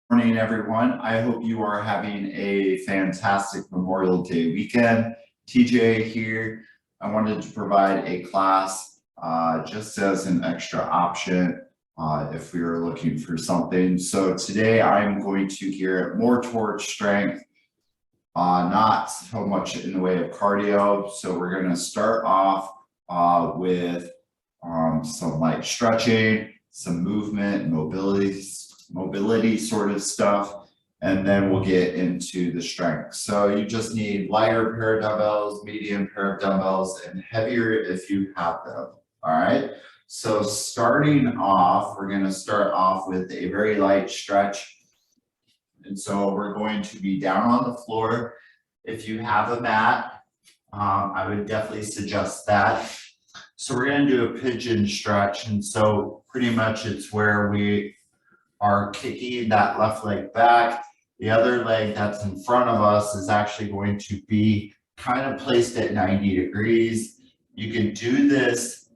Morning, everyone. I hope you are having a fantastic Memorial Day weekend. TJ here. I wanted to provide a class just as an extra option if we were looking for something. So today I'm going to gear it more towards strength, not so much in the way of cardio. So we're going to start off with some light stretching, some movement, mobility sort of stuff, and then we'll get into the strength. So you just need lighter pair of dumbbells, medium pair of dumbbells, and heavier if you have them. All right. So starting off, we're going to start off with a very light stretch. And so we're going to be down on the floor. If you have a mat, I would definitely suggest that. So we're going to do a pigeon stretch. And so pretty much it's where we are kicking that left leg back. The other leg that's in front of us is actually going to be kind of placed at 90 degrees. You can do this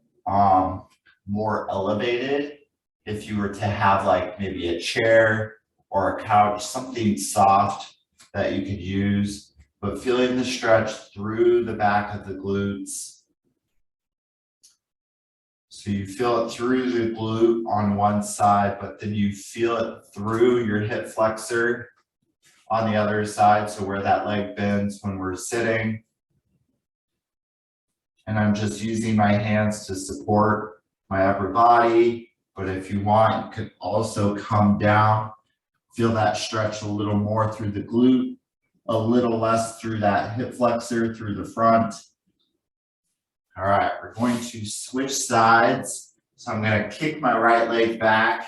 more elevated if you were to have like maybe a chair or a couch, something soft that you could use, but feeling the stretch through the back of the glutes. So you feel it through the glute on one side, but then you feel it through your hip flexor on the other side. So where that leg bends when we're sitting. And I'm just using my hands to support my upper body. But if you want, you could also come down, feel that stretch a little more through the glute, a little less through that hip flexor, through the front. All right, we're going to switch sides. So I'm going to kick my right leg back.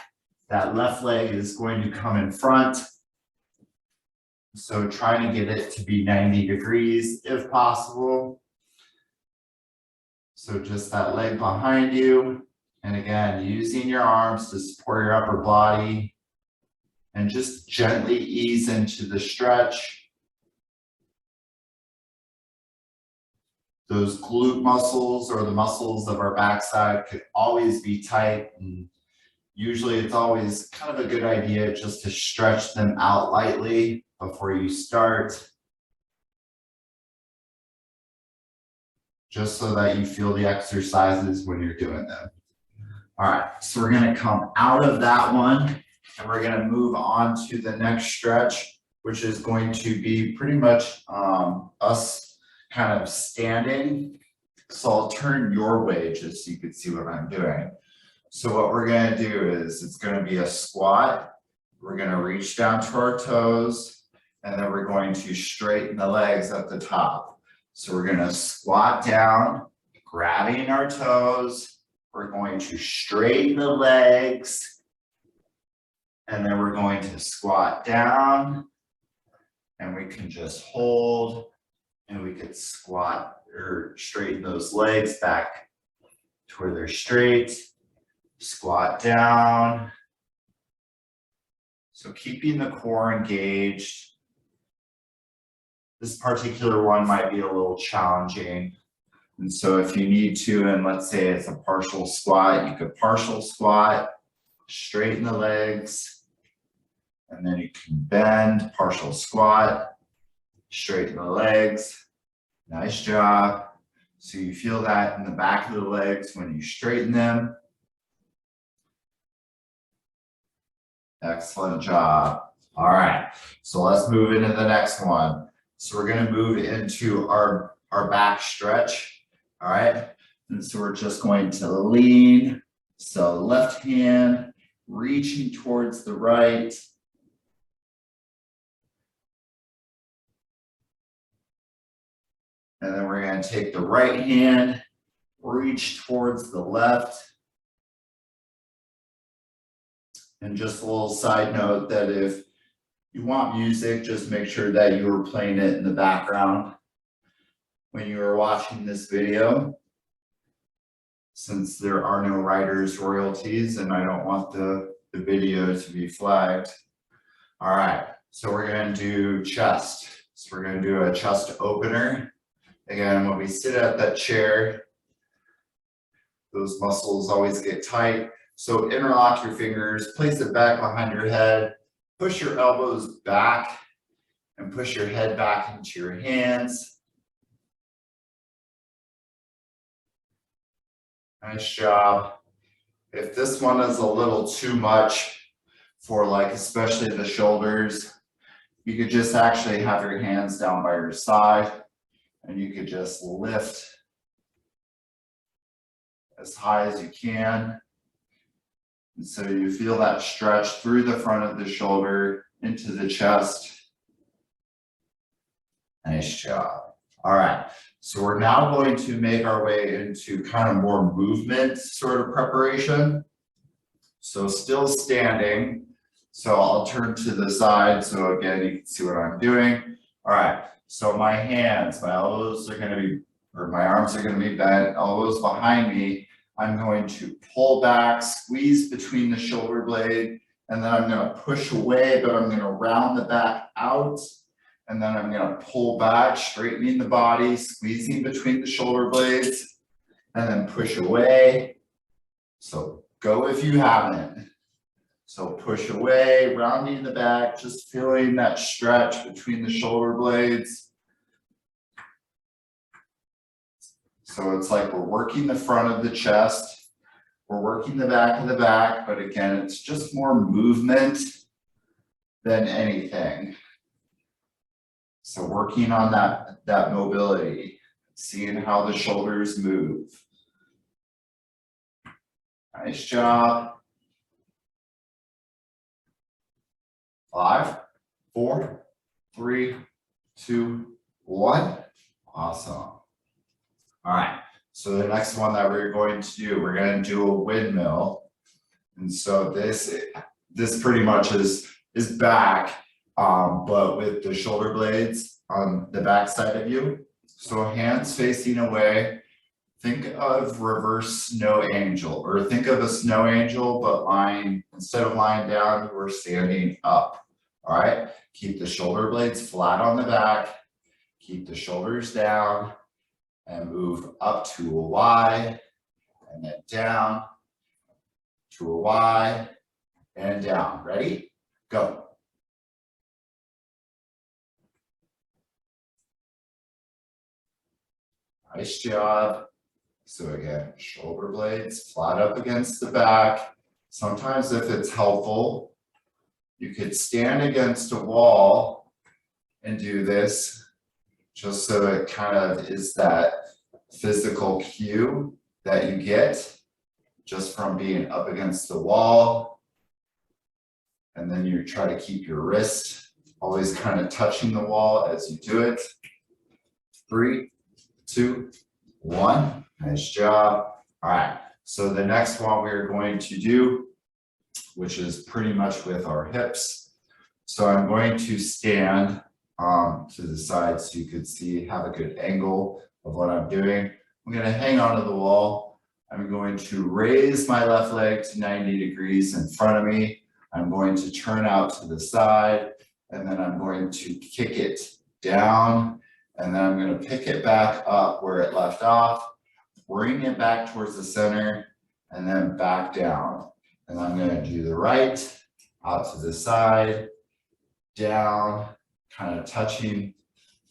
That left leg is going to come in front. So trying to get it to be 90 degrees if possible. So just that leg behind you. And again, using your arms to support your upper body. And just gently ease into the stretch. Those glute muscles or the muscles of our backside could always be tight, and usually it's always kind of a good idea just to stretch them out lightly before you start, just so that you feel the exercises when you're doing them. All right, so we're going to come out of that one and we're going to move on to the next stretch, which is going to be pretty much us kind of standing. So I'll turn your way just so you can see what I'm doing. So what we're going to do is it's going to be a squat. We're going to reach down to our toes, and then we're going to straighten the legs at the top. So we're going to squat down, grabbing our toes. We're going to straighten the legs, and then we're going to squat down, and we can just hold. And we could squat or straighten those legs back to where they're straight. Squat down. So keeping the core engaged. This particular one might be a little challenging. And so if you need to, and let's say it's a partial squat, you could partial squat, straighten the legs, and then you can bend, partial squat, straighten the legs. Nice job. So you feel that in the back of the legs when you straighten them. Excellent job. All right, so let's move into the next one. So we're going to move into our back stretch. All right, and so we're just going to lean. So left hand reaching towards the right. And then we're going to take the right hand, reach towards the left. And just a little side note that if you want music, just make sure that you are playing it in the background when you are watching this video, since there are no writers' royalties and I don't want the video to be flagged. All right, so we're going to do chest. So we're going to do a chest opener. Again, when we sit at that chair, those muscles always get tight. So interlock your fingers, place it back behind your head, push your elbows back and push your head back into your hands. Nice job. If this one is a little too much for like, especially the shoulders, you could just actually have your hands down by your side and you could just lift as high as you can. And so you feel that stretch through the front of the shoulder into the chest. Nice job. All right, so we're now going to make our way into kind of more movement sort of preparation. So still standing. So I'll turn to the side. So again, you can see what I'm doing. All right, so my hands, my elbows are going to be, or my arms are going to be bent, elbows behind me. I'm going to pull back, squeeze between the shoulder blade, and then I'm going to push away, but I'm going to round the back out. And then I'm going to pull back, straightening the body, squeezing between the shoulder blades, and then push away. So go if you haven't. So push away, rounding the back, just feeling that stretch between the shoulder blades. So it's like we're working the front of the chest, we're working the back of the back, but again, it's just more movement than anything. So working on that mobility, seeing how the shoulders move. Nice job. 5, 4, 3, 2, 1. Awesome. All right. So the next one that we're going to do, we're going to do a windmill. And so this pretty much is back. But with the shoulder blades on the back side of you. So hands facing away. Think of reverse snow angel, or think of a snow angel, but instead of lying down, we're standing up. All right. Keep the shoulder blades flat on the back. Keep the shoulders down and move up to a Y and then down to a Y and down. Ready? Go. Nice job. So again, shoulder blades flat up against the back. Sometimes if it's helpful, you could stand against a wall and do this, just so it kind of is that physical cue that you get just from being up against the wall. And then you try to keep your wrist always kind of touching the wall as you do it. 3, 2, 1. Nice job. All right. So the next one we're going to do, which is pretty much with our hips. So I'm going to stand to the side so you could see, have a good angle of what I'm doing. I'm going to hang onto the wall. I'm going to raise my left leg to 90 degrees in front of me. I'm going to turn out to the side, and then I'm going to kick it down. And then I'm going to pick it back up where it left off, bring it back towards the center, and then back down. And I'm going to do the right, out to the side, down, kind of touching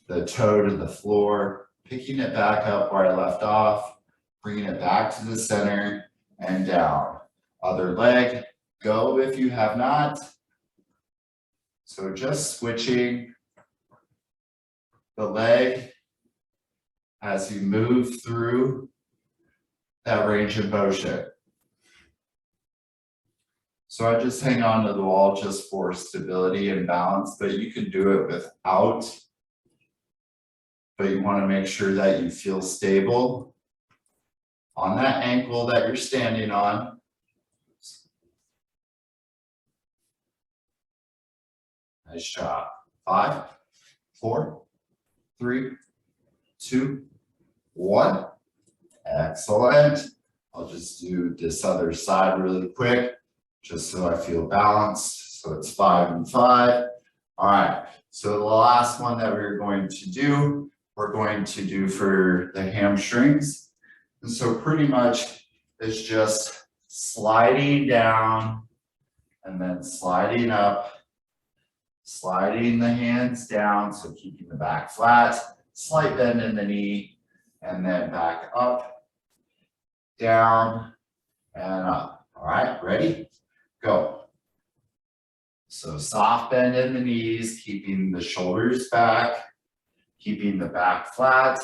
the toe to the floor, picking it back up where I left off, bringing it back to the center, and down. Other leg, go if you have not. So just switching the leg as you move through that range of motion. So I just hang on to the wall just for stability and balance, but you can do it without. But you want to make sure that you feel stable on that ankle that you're standing on. Nice job. 5, 4, 3, 2, 1. Excellent. I'll just do this other side really quick, just so I feel balanced. So it's 5 and 5. All right. So the last one that we're going to do, we're going to do for the hamstrings. And so pretty much it's just sliding down and then sliding up Sliding the hands down, so keeping the back flat, slight bend in the knee, and then back up, down, and up. All right, ready? Go. So soft bend in the knees, keeping the shoulders back, keeping the back flat.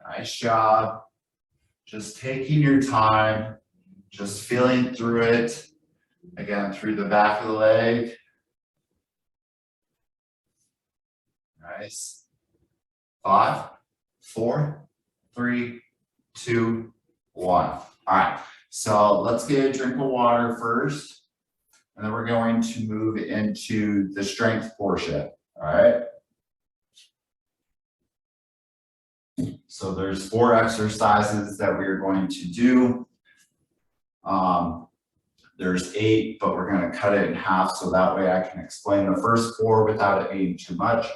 Nice job. Just taking your time, just feeling through it. Again, through the back of the leg. Nice. 5, 4, 3, 2, 1. All right, so let's get a drink of water first, and then we're going to move into the strength portion. All right. So there's 4 exercises that we're going to do. There's 8, but we're going to cut it in half so that way I can explain the first 4 without it being too much.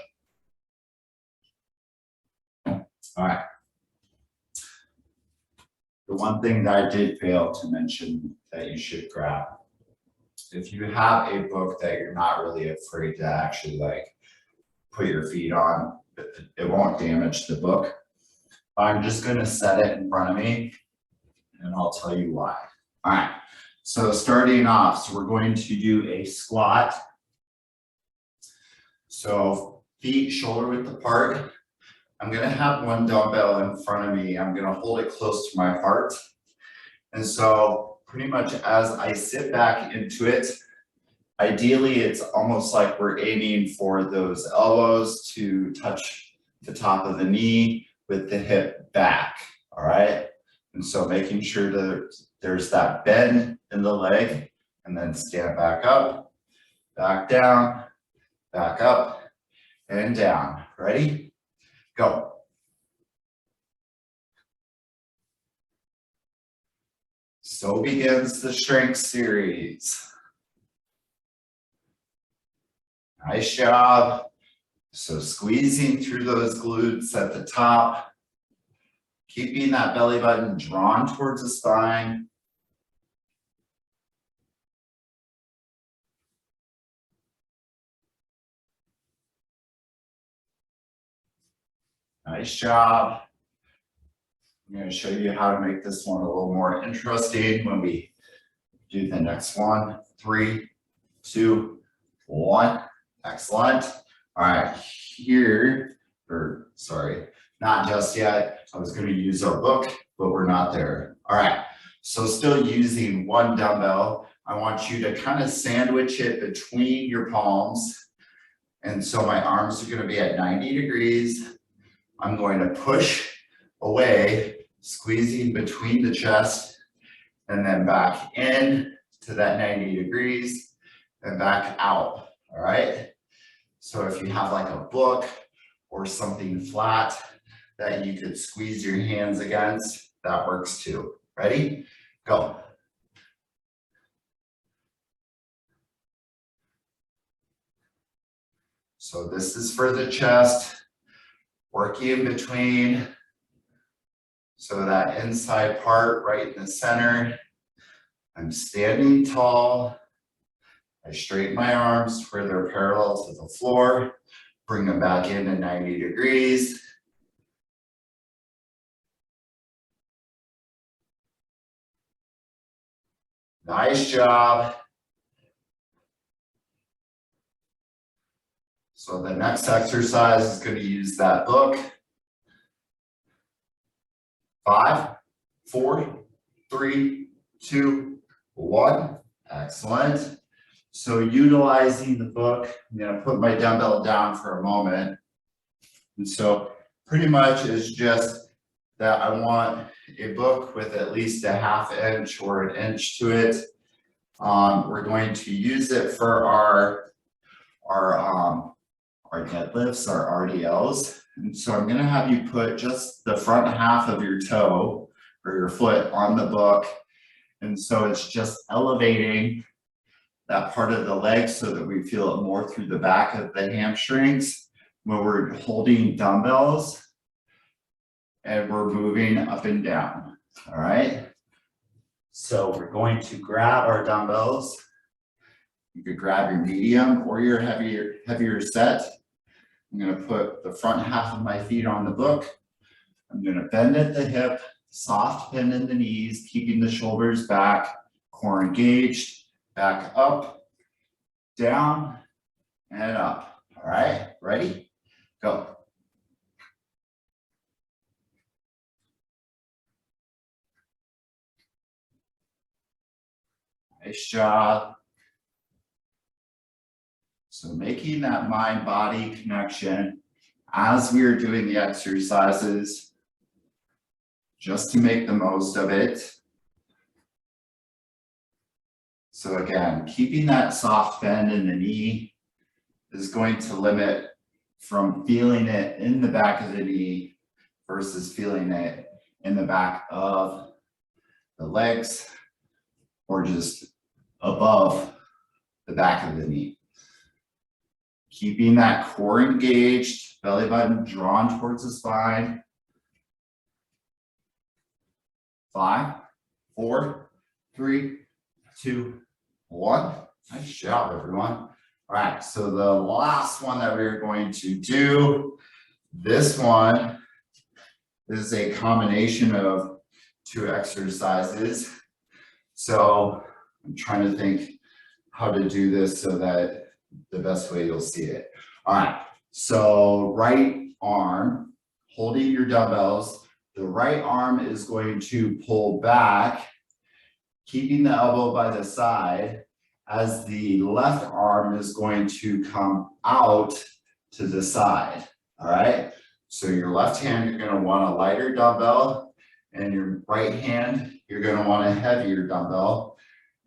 All right. The one thing that I did fail to mention that you should grab, if you have a book that you're not really afraid to actually put your feet on, it won't damage the book. I'm just going to set it in front of me and I'll tell you why. All right, so starting off, so we're going to do a squat. So feet shoulder width apart. I'm going to have one dumbbell in front of me. I'm going to hold it close to my heart. And so pretty much as I sit back into it, ideally it's almost like we're aiming for those elbows to touch the top of the knee with the hip back, all right? And so making sure that there's that bend in the leg, and then stand back up, back down, back up, and down. Ready? Go. So begins the strength series. Nice job. So squeezing through those glutes at the top, keeping that belly button drawn towards the spine. Nice job. I'm going to show you how to make this one a little more interesting when we do the next one. 3, 2, 1. Excellent. All right, here, or sorry, not just yet. I was going to use our book, but we're not there. All right, so still using one dumbbell. I want you to kind of sandwich it between your palms. And so my arms are going to be at 90 degrees. I'm going to push away, squeezing between the chest, and then back in to that 90 degrees and back out. All right. So if you have like a book or something flat that you could squeeze your hands against, that works too. Ready? Go. So this is for the chest, working in between. So that inside part right in the center. I'm standing tall. I straighten my arms where they're parallel to the floor. Bring them back in at 90 degrees. Nice job. So the next exercise is going to use that book. 5, 4, 3, 2, 1. Excellent. So utilizing the book, I'm going to put my dumbbell down for a moment. And so pretty much is just that I want a book with at least a ½ inch or an inch to it. We're going to use it for our deadlifts, our RDLs. And so I'm going to have you put just the front half of your toe or your foot on the book. And so it's just elevating that part of the leg so that we feel it more through the back of the hamstrings when we're holding dumbbells and we're moving up and down. All right. So we're going to grab our dumbbells. You could grab your medium or your heavier set. I'm going to put the front half of my feet on the book. I'm going to bend at the hip, soft bend in the knees, keeping the shoulders back, core engaged, back up, down, and up. All right, ready? Go. Nice job. So making that mind-body connection as we are doing the exercises, just to make the most of it. So again, keeping that soft bend in the knee is going to limit from feeling it in the back of the knee versus feeling it in the back of the legs or just above the back of the knee. Keeping that core engaged, belly button drawn towards the spine. 5, 4, 3, 2, 1. Nice job, everyone. All right, so the last one that we're going to do, this one is a combination of 2 exercises. So I'm trying to think how to do this so that the best way you'll see it. All right, so right arm, holding your dumbbells, the right arm is going to pull back, keeping the elbow by the side, as the left arm is going to come out to the side. All right, so your left hand, you're going to want a lighter dumbbell, and your right hand, you're going to want a heavier dumbbell.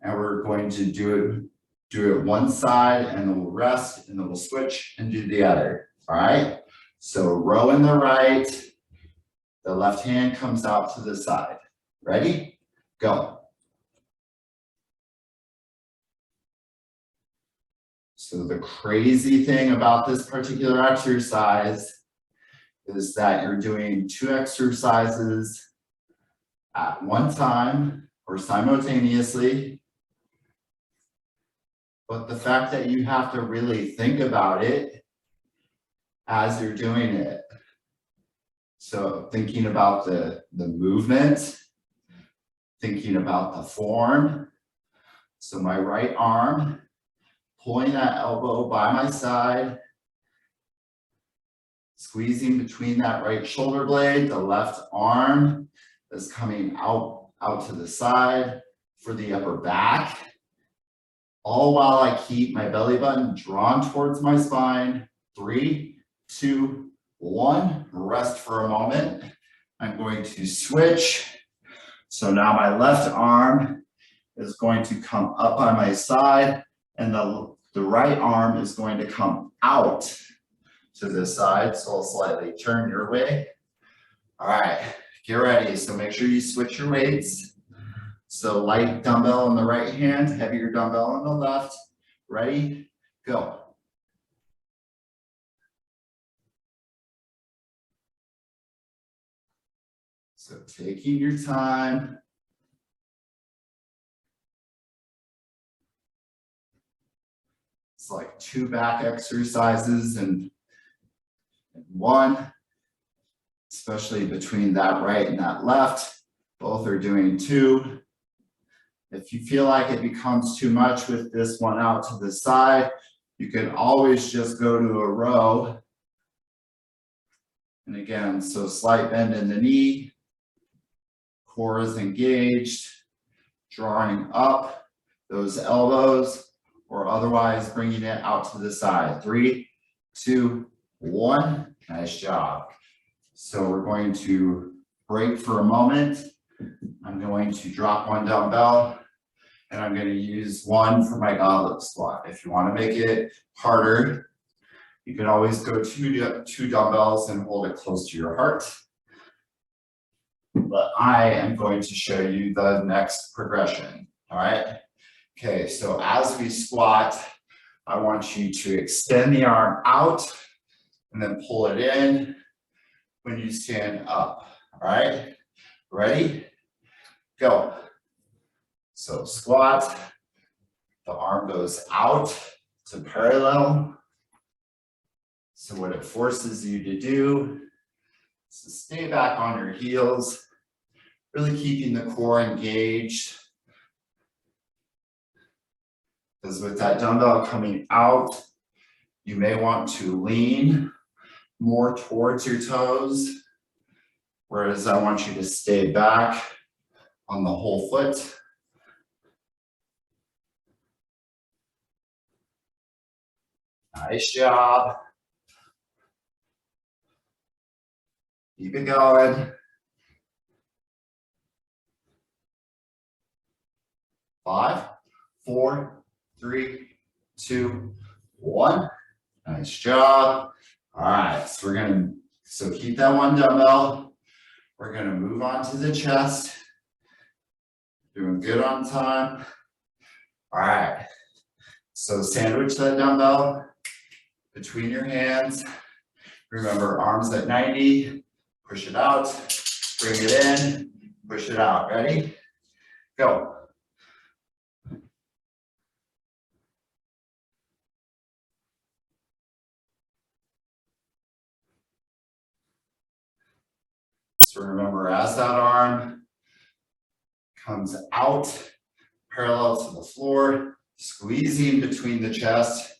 And we're going to do it one side, and then we'll rest, and then we'll switch and do the other. All right, so row in the right, the left hand comes out to the side. Ready? Go. So the crazy thing about this particular exercise is that you're doing 2 exercises at one time or simultaneously. But the fact that you have to really think about it as you're doing it. So thinking about the movement, thinking about the form. So my right arm, pulling that elbow by my side, squeezing between that right shoulder blade, the left arm is coming out to the side for the upper back. All while I keep my belly button drawn towards my spine. 3, 2, 1. Rest for a moment. I'm going to switch. So now my left arm is going to come up by my side, and the right arm is going to come out to the side. So I'll slightly turn your way. All right, get ready. So make sure you switch your weights. So light dumbbell in the right hand, heavier dumbbell on the left. Ready? Go. So taking your time. It's like 2 back exercises and 1, especially between that right and that left. Both are doing 2. If you feel like it becomes too much with this one out to the side, you can always just go to a row. And again, so slight bend in the knee, core is engaged, drawing up those elbows, or otherwise bringing it out to the side. 3, 2, 1. Nice job. So we're going to break for a moment. I'm going to drop 1 dumbbell, and I'm going to use 1 for my goblet squat. If you want to make it harder, you can always go 2 dumbbells and hold it close to your heart. But I am going to show you the next progression. All right. Okay, so as we squat, I want you to extend the arm out and then pull it in when you stand up. All right, ready? Go. So squat, the arm goes out to parallel. So what it forces you to do is to stay back on your heels, really keeping the core engaged. Because with that dumbbell coming out, you may want to lean more towards your toes, whereas I want you to stay back on the whole foot. Nice job. Keep it going. 5, 4, 3, 2, 1. Nice job. All right, so keep that one dumbbell. We're gonna move on to the chest. Doing good on time. All right, so sandwich that dumbbell between your hands. Remember, arms at 90, push it out, bring it in, push it out. Ready? Go. So remember, as that arm comes out, parallel to the floor, squeezing between the chest.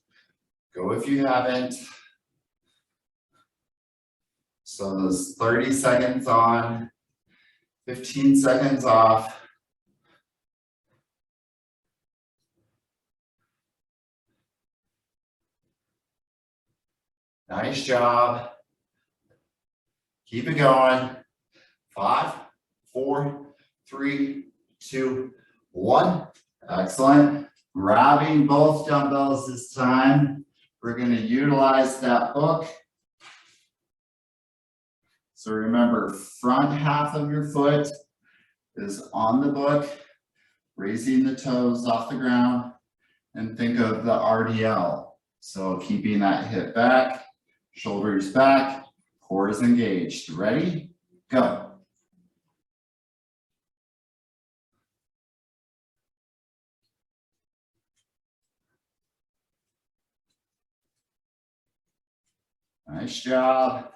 Go if you haven't. So those 30 seconds on, 15 seconds off. Nice job. Keep it going. 5, 4, 3, 2, 1. Excellent. Grabbing both dumbbells this time. We're going to utilize that book. So remember, front half of your foot is on the book, raising the toes off the ground, and think of the RDL. So keeping that hip back, shoulders back, core is engaged. Ready? Go. Nice job.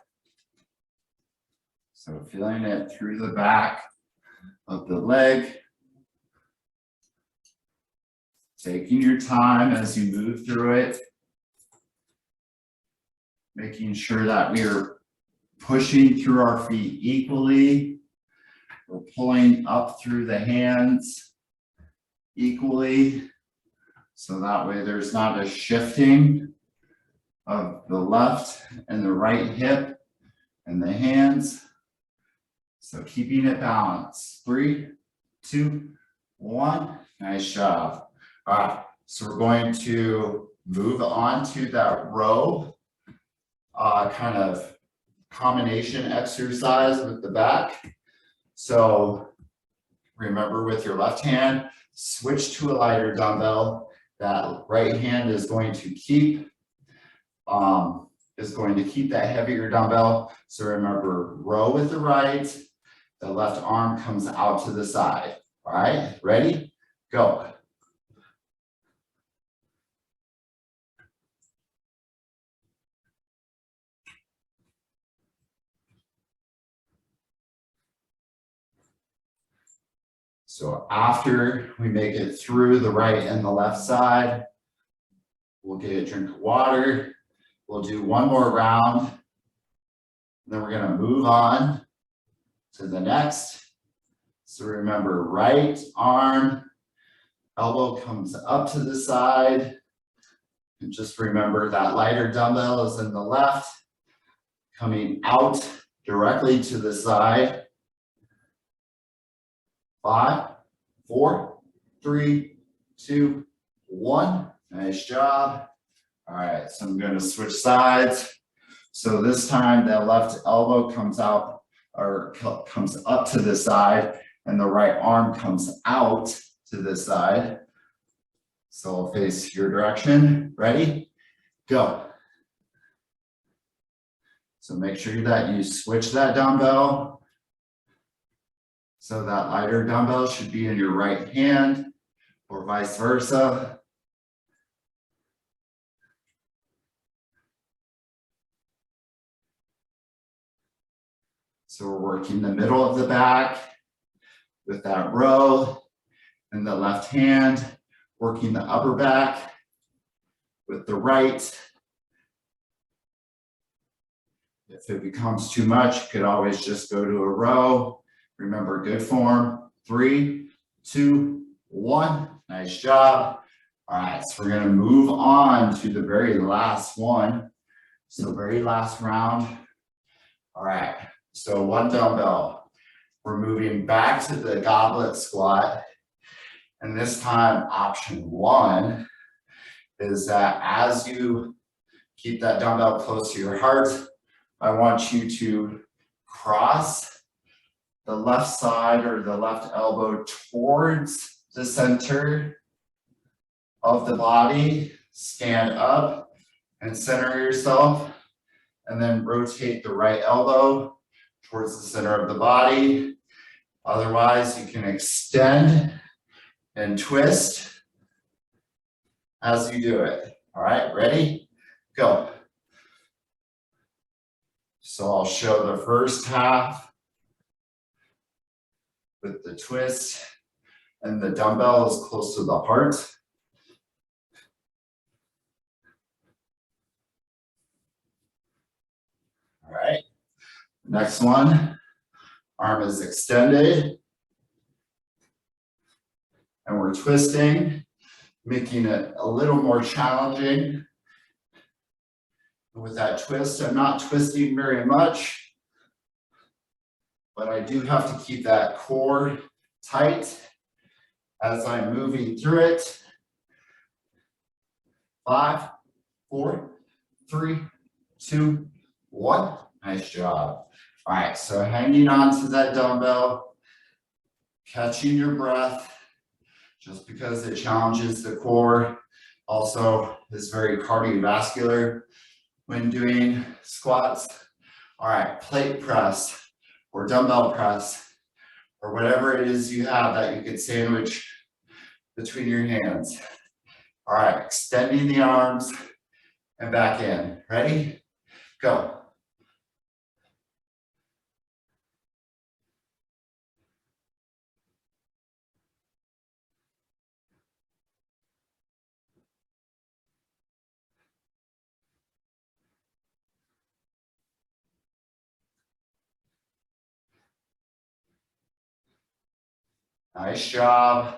So feeling it through the back of the leg. Taking your time as you move through it. Making sure that we are pushing through our feet equally. We're pulling up through the hands equally. So that way there's not a shifting of the left and the right hip and the hands. So keeping it balanced. 3, 2, 1. Nice job. All right, so we're going to move on to that row kind of combination exercise with the back. So remember, with your left hand, switch to a lighter dumbbell. That right hand is going to keep that heavier dumbbell. So remember, row with the right, the left arm comes out to the side. All right, ready? Go. So after we make it through the right and the left side, we'll get a drink of water. We'll do one more round. Then we're going to move on to the next. So remember, right arm, elbow comes up to the side. And just remember that lighter dumbbell is in the left, coming out directly to the side. 5, 4, 3, 2, 1. Nice job. All right, so I'm going to switch sides. So this time the left elbow comes out or comes up to the side, and the right arm comes out to the side. So I'll face your direction. Ready? Go. So make sure that you switch that dumbbell. So that lighter dumbbell should be in your right hand. or vice versa. So we're working the middle of the back with that row, and the left hand, working the upper back with the right. If it becomes too much, you could always just go to a row. Remember, good form. 3, 2, 1. Nice job. All right, so we're going to move on to the very last one. So very last round. All right, so one dumbbell. We're moving back to the goblet squat. And this time, option 1 is that as you keep that dumbbell close to your heart, I want you to cross the left side or the left elbow towards the center of the body. Stand up and center yourself, and then rotate the right elbow towards the center of the body. Otherwise, you can extend and twist as you do it. All right, ready? Go. So I'll show the first half with the twist, and the dumbbell is close to the heart. All right, next one, arm is extended, and we're twisting, making it a little more challenging. With that twist, I'm not twisting very much, but I do have to keep that core tight as I'm moving through it. 5, 4, 3, 2, 1. Nice job. All right, so hanging on to that dumbbell, catching your breath, just because it challenges the core, also is very cardiovascular when doing squats. All right, plate press or dumbbell press or whatever it is you have that you could sandwich between your hands. All right, extending the arms and back in. Ready? Go. Nice job.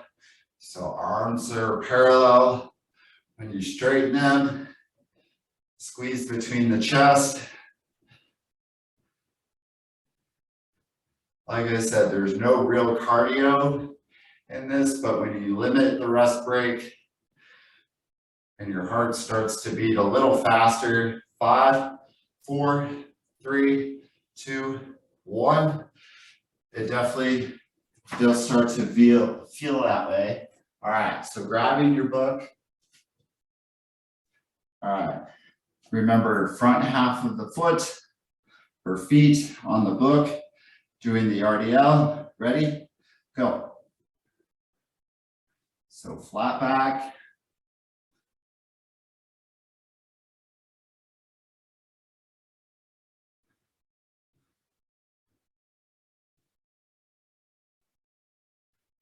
So arms are parallel. When you straighten them, squeeze between the chest. Like I said, there's no real cardio in this, but when you limit the rest break and your heart starts to beat a little faster, 5, 4, 3, 2, 1, it definitely will start to feel that way. All right, so grabbing your book. All right, remember front half of the foot or feet on the book, doing the RDL. Ready? Go. So flat back.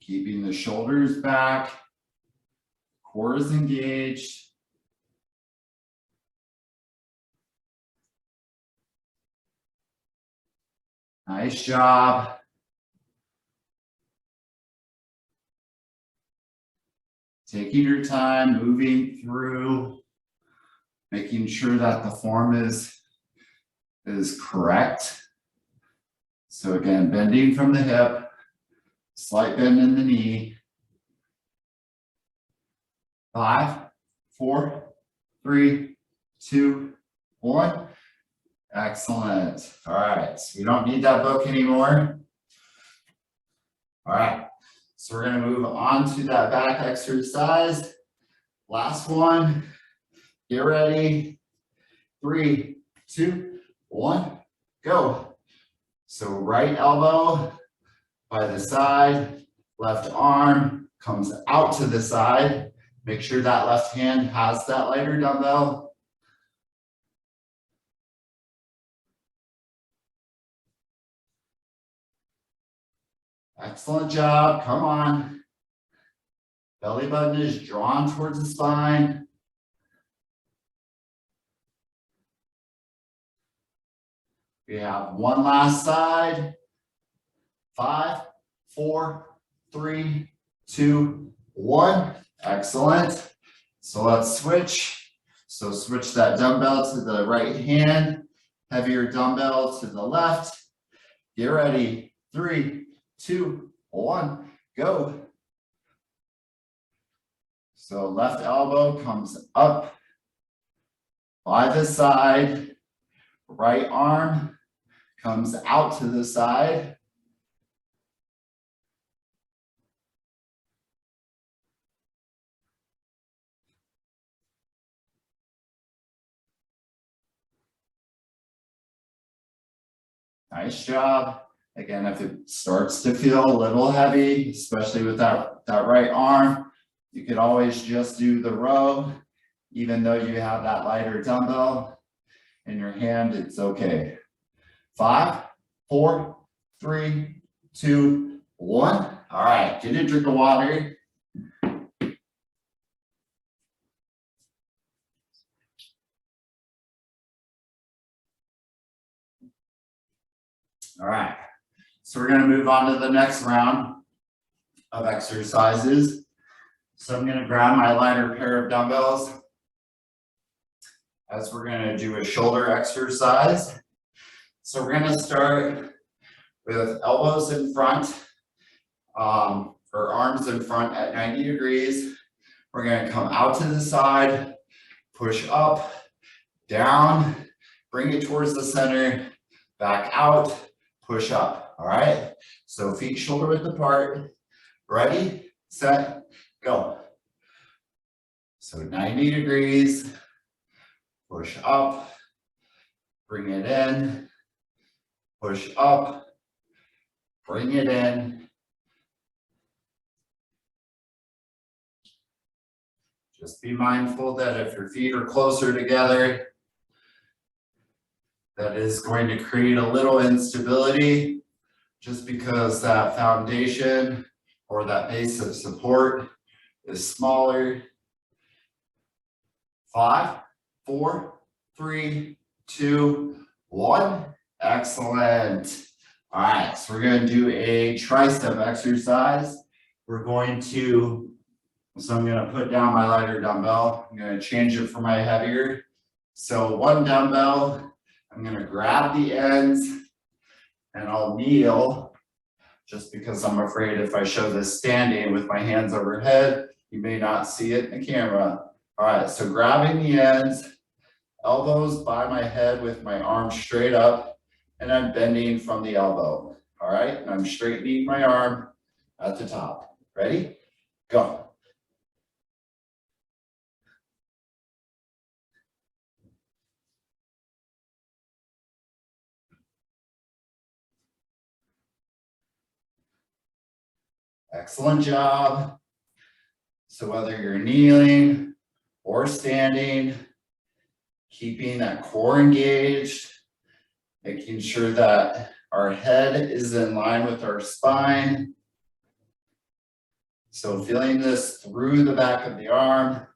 Keeping the shoulders back, core is engaged. Nice job. Taking your time, moving through, making sure that the form is correct. So again, bending from the hip, slight bend in the knee. 5, 4, 3, 2, 1. Excellent. All right, so we don't need that book anymore. All right, so we're going to move on to that back exercise. Last one. Get ready. 3, 2, 1, go. So right elbow by the side, left arm comes out to the side. Make sure that left hand has that lighter dumbbell. Excellent job, come on. Belly button is drawn towards the spine. We have one last side. 5, 4, 3, 2, 1. Excellent. So let's switch. So switch that dumbbell to the right hand, heavier dumbbell to the left. Get ready. 3, 2, 1, go. So left elbow comes up by the side. Right arm comes out to the side. Nice job. Again, if it starts to feel a little heavy, especially with that right arm, you could always just do the row. Even though you have that lighter dumbbell in your hand, it's okay. 5, 4, 3, 2, 1. All right, get a drink of water. All right, so we're gonna move on to the next round of exercises. So I'm gonna grab my lighter pair of dumbbells as we're gonna do a shoulder exercise. So we're gonna start with elbows in front, or arms in front at 90 degrees. We're gonna come out to the side, push up, down, bring it towards the center, back out, push up, all right? So feet shoulder width apart. Ready, set, go. So 90 degrees, push up, bring it in, push up, bring it in. Just be mindful that if your feet are closer together, that is going to create a little instability just because that foundation or that base of support is smaller. 5, 4, 3, 2, 1. Excellent. All right, so we're going to do a tricep exercise. So I'm going to put down my lighter dumbbell. I'm going to change it for my heavier. So one dumbbell, I'm going to grab the ends and I'll kneel just because I'm afraid if I show this standing with my hands overhead, you may not see it in the camera. All right, so grabbing the ends, elbows by my head with my arms straight up, and I'm bending from the elbow. All right, and I'm straightening my arm at the top. Ready? Go. Excellent job. So whether you're kneeling or standing, keeping that core engaged, making sure that our head is in line with our spine. So feeling this through the back of the arm.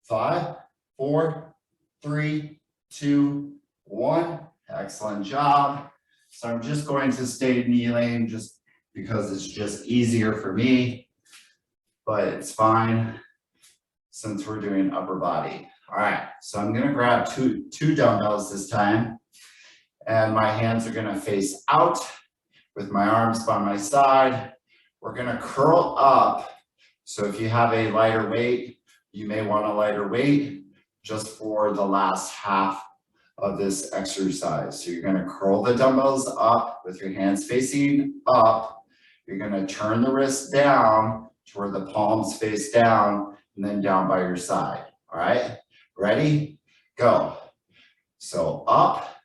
5, 4, 3, 2, 1. Excellent job. So I'm just going to stay kneeling just because it's just easier for me, but it's fine since we're doing upper body. All right, so I'm gonna grab two dumbbells this time, and my hands are gonna face out with my arms by my side. We're gonna curl up. So if you have a lighter weight, you may want a lighter weight just for the last half of this exercise. So you're going to curl the dumbbells up with your hands facing up. You're going to turn the wrists down to where the palms face down and then down by your side. All right, ready, go. So up,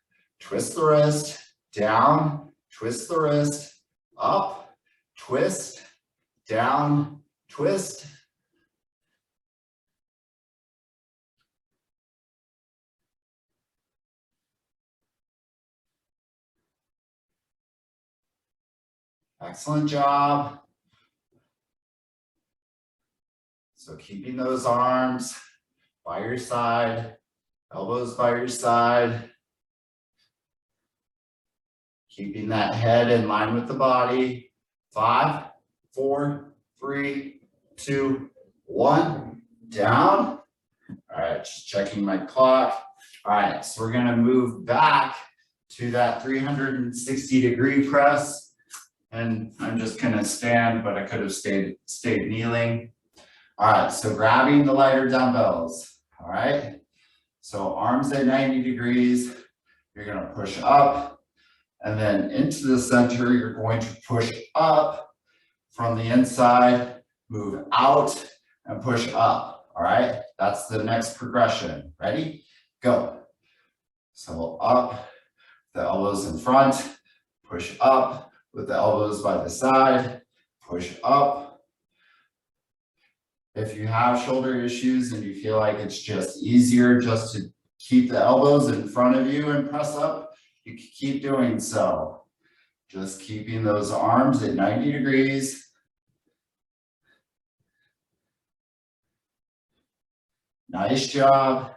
twist the wrist, down, twist the wrist, up, twist, down, twist. Excellent job. So keeping those arms by your side, elbows by your side. Keeping that head in line with the body. 5, 4, 3, 2, 1. Down. All right, just checking my clock. All right, so we're gonna move back to that 360-degree press. And I'm just gonna stand, but I could have stayed kneeling. All right, so grabbing the lighter dumbbells. All right, so arms at 90 degrees. You're gonna push up. And then into the center, you're going to push up from the inside, move out and push up. All right, that's the next progression. Ready? Go. So up, the elbows in front, push up with the elbows by the side, push up. If you have shoulder issues and you feel like it's just easier just to keep the elbows in front of you and press up, you can keep doing so. Just keeping those arms at 90 degrees. Nice job.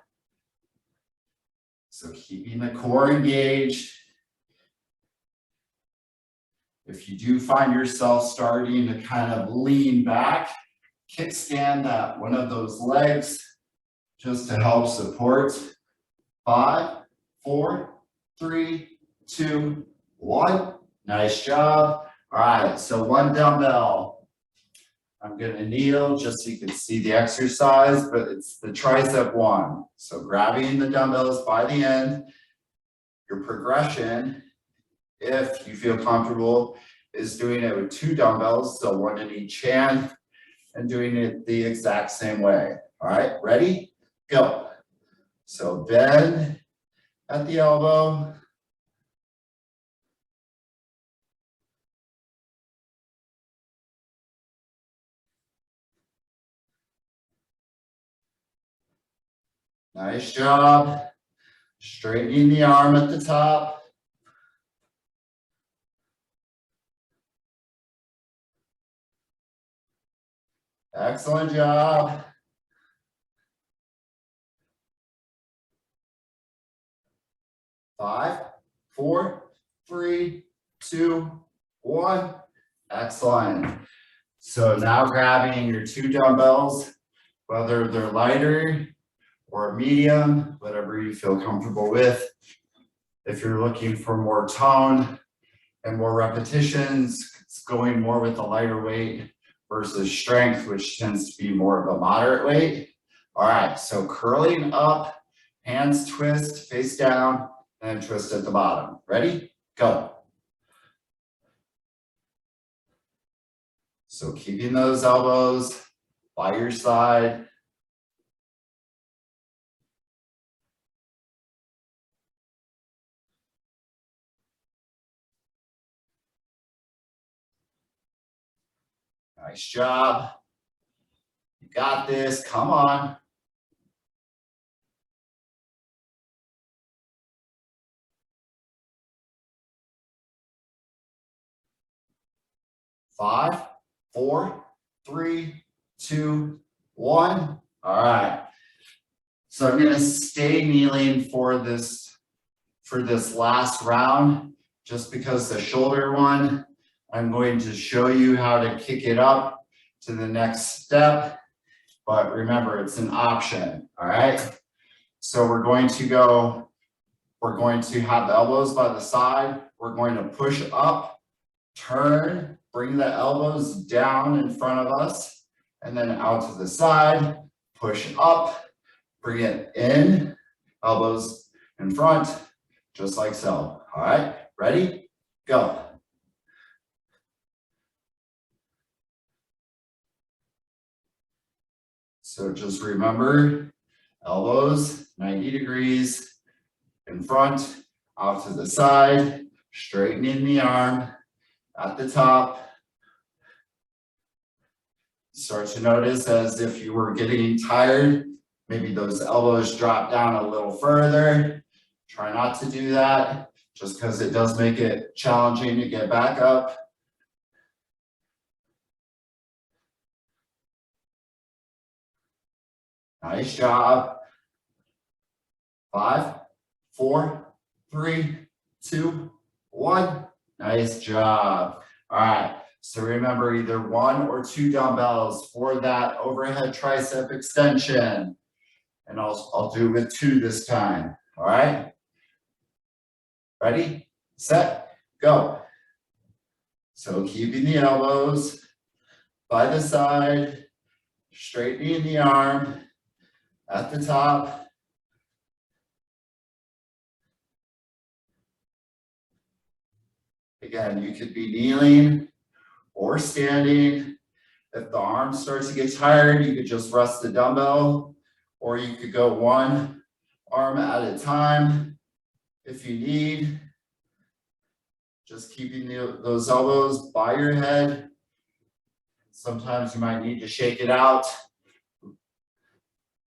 So keeping the core engaged. If you do find yourself starting to kind of lean back, kickstand that one of those legs just to help support. 5, 4, 3, 2, 1. Nice job. All right, so one dumbbell. I'm gonna kneel just so you can see the exercise, but it's the tricep one. So grabbing the dumbbells by the end, your progression, if you feel comfortable, is doing it with 2 dumbbells, so 1 in each hand, and doing it the exact same way. All right, ready? Go. So bend at the elbow. Nice job. Straightening the arm at the top. Excellent job. Five, 4, 3, 2, 1. Excellent. So now grabbing your 2 dumbbells, whether they're lighter or medium, whatever you feel comfortable with. If you're looking for more tone and more repetitions, it's going more with the lighter weight versus strength, which tends to be more of a moderate weight. All right, so curling up, hands twist, face down, and twist at the bottom. Ready? Go. So keeping those elbows by your side. Nice job. You got this. Come on. Five, 4, 3, 2, 1. All right. So I'm going to stay kneeling for this last round, just because the shoulder one, I'm going to show you how to kick it up to the next step. But remember, it's an option. All right. So we're going to have the elbows by the side. We're going to push up, turn, bring the elbows down in front of us, and then out to the side, push up, bring it in, elbows in front, just like so. All right, ready? Go. So just remember, elbows 90 degrees, in front, out to the side, straightening the arm, at the top. Start to notice as if you were getting tired, maybe those elbows drop down a little further. Try not to do that, just because it does make it challenging to get back up. Nice job. 5, 4, 3, 2, 1. Nice job. All right. So remember, either 1 or 2 dumbbells for that overhead tricep extension. And I'll do with 2 this time. All right. Ready, set, go. So keeping the elbows by the side, straightening the arm at the top. Again, you could be kneeling or standing. If the arm starts to get tired, you could just rest the dumbbell, or you could go 1 arm at a time if you need. Just keeping those elbows by your head. Sometimes you might need to shake it out.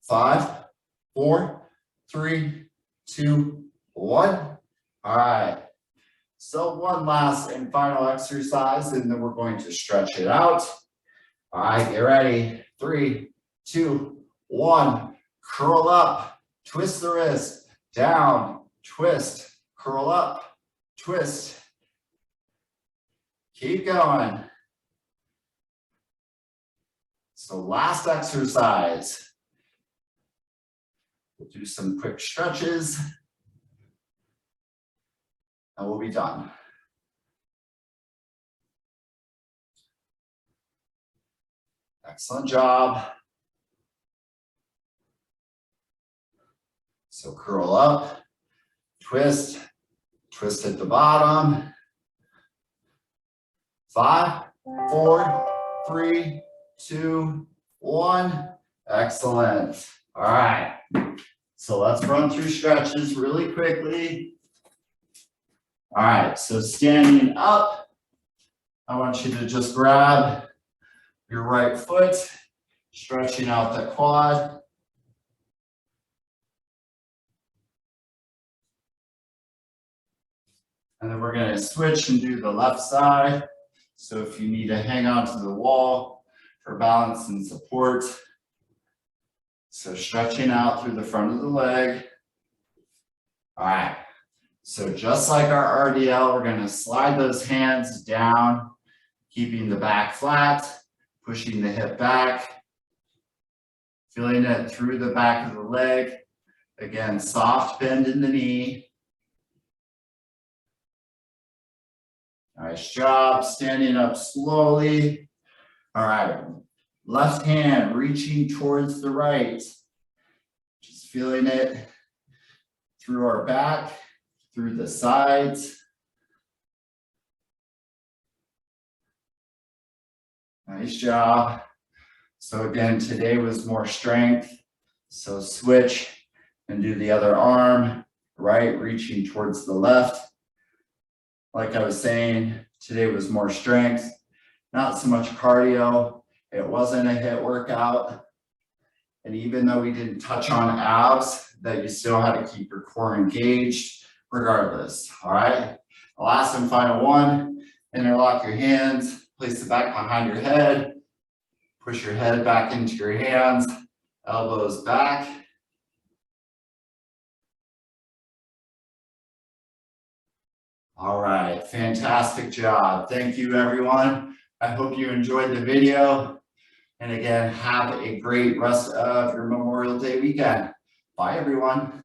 5, 4, 3, 2, 1. All right. So one last and final exercise, and then we're going to stretch it out. All right, get ready. 3, 2, 1. Curl up, twist the wrist, down, twist, curl up, twist. Keep going. So last exercise. We'll do some quick stretches, and we'll be done. Excellent job. So curl up, twist, twist at the bottom. 5, 4, 3, 2, 1. Excellent. All right. So let's run through stretches really quickly. All right. So standing up, I want you to just grab your right foot, stretching out the quad. And then we're going to switch and do the left side. So if you need to hang on to the wall for balance and support. So stretching out through the front of the leg. All right. So just like our RDL, we're going to slide those hands down, keeping the back flat, pushing the hip back, feeling it through the back of the leg. Again, soft bend in the knee. Nice job, standing up slowly. All right, left hand reaching towards the right. Just feeling it through our back, through the sides. Nice job. So again, today was more strength. So switch and do the other arm, right, reaching towards the left. Like I was saying, today was more strength, not so much cardio. It wasn't a HIIT workout. And even though we didn't touch on abs, that you still had to keep your core engaged regardless. All right. The last and final one, interlock your hands, place the back behind your head, push your head back into your hands, elbows back. All right, fantastic job. Thank you, everyone. I hope you enjoyed the video. And again, have a great rest of your Memorial Day weekend. Bye, everyone.